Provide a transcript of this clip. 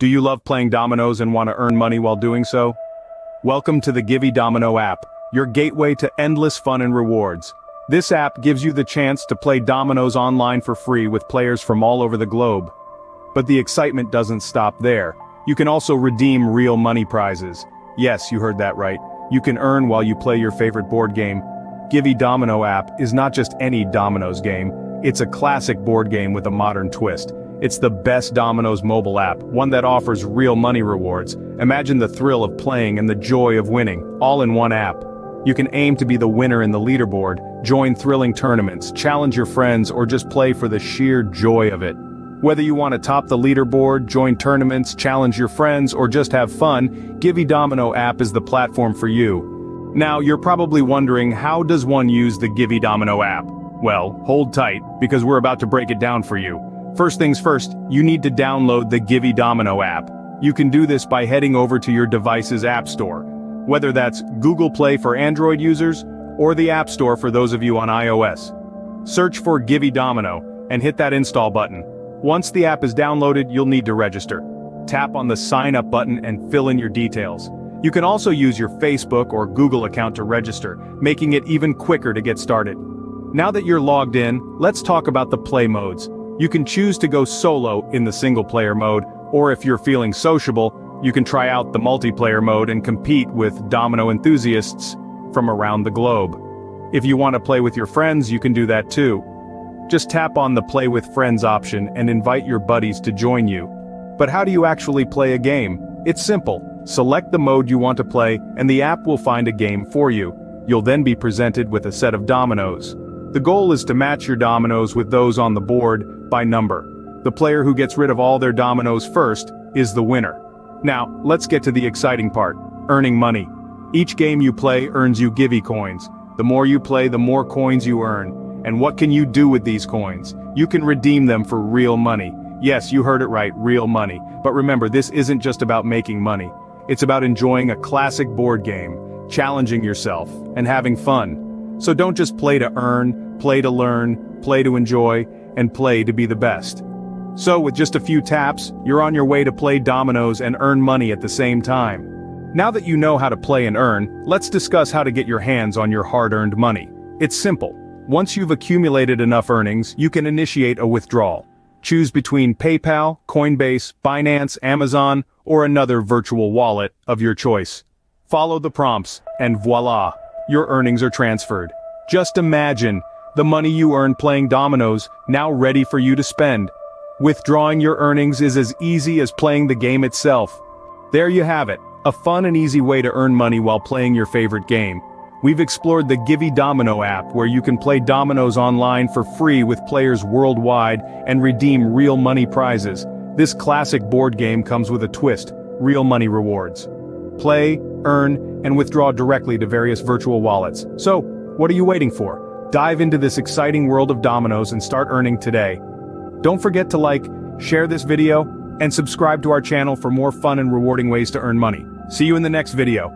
Do you love playing dominoes and want to earn money while doing so? Welcome to the Givvy Domino App, your gateway to endless fun and rewards. This app gives you the chance to play dominoes online for free with players from all over the globe. But the excitement doesn't stop there. You can also redeem real money prizes. Yes, you heard that right. You can earn while you play your favorite board game. Givvy Domino App is not just any dominoes game, it's a classic board game with a modern twist. It's the best dominoes mobile app, one that offers real money rewards. Imagine the thrill of playing and the joy of winning, all in one app. You can aim to be the winner in the leaderboard, join thrilling tournaments, challenge your friends, or just play for the sheer joy of it. Whether you want to top the leaderboard, join tournaments, challenge your friends, or just have fun, Givvy Domino App is the platform for you. Now, you're probably wondering, how does one use the Givvy Domino App? Well, hold tight, because we're about to break it down for you. First things first, you need to download the Givvy Domino app. You can do this by heading over to your device's app store, whether that's Google Play for Android users, or the App Store for those of you on iOS. Search for Givvy Domino, and hit that install button. Once the app is downloaded, you'll need to register. Tap on the Sign Up button and fill in your details. You can also use your Facebook or Google account to register, making it even quicker to get started. Now that you're logged in, let's talk about the play modes. You can choose to go solo in the single-player mode, or if you're feeling sociable, you can try out the multiplayer mode and compete with domino enthusiasts from around the globe. If you want to play with your friends, you can do that too. Just tap on the Play with Friends option and invite your buddies to join you. But how do you actually play a game? It's simple. Select the mode you want to play, and the app will find a game for you. You'll then be presented with a set of dominoes. The goal is to match your dominoes with those on the board by number. The player who gets rid of all their dominoes first is the winner. Now, let's get to the exciting part, earning money. Each game you play earns you Givvy coins. The more you play, the more coins you earn. And what can you do with these coins? You can redeem them for real money. Yes, you heard it right, real money. But remember, this isn't just about making money. It's about enjoying a classic board game, challenging yourself, and having fun. So don't just play to earn, play to learn, play to enjoy, and play to be the best. So with just a few taps, you're on your way to play dominoes and earn money at the same time. Now that you know how to play and earn, let's discuss how to get your hands on your hard-earned money. It's simple. Once you've accumulated enough earnings, you can initiate a withdrawal. Choose between PayPal, Coinbase, Binance, Amazon, or another virtual wallet of your choice. Follow the prompts, and voila! Your earnings are transferred. Just imagine the money you earn playing dominoes, now ready for you to spend. Withdrawing your earnings is as easy as playing the game itself. There you have it, a fun and easy way to earn money while playing your favorite game. We've explored the Givvy Domino app, where you can play dominoes online for free with players worldwide and redeem real money prizes. This classic board game comes with a twist, real money rewards. Play, earn, and withdraw directly to various virtual wallets. So, what are you waiting for? Dive into this exciting world of dominoes and start earning today. Don't forget to like, share this video, and subscribe to our channel for more fun and rewarding ways to earn money. See you in the next video.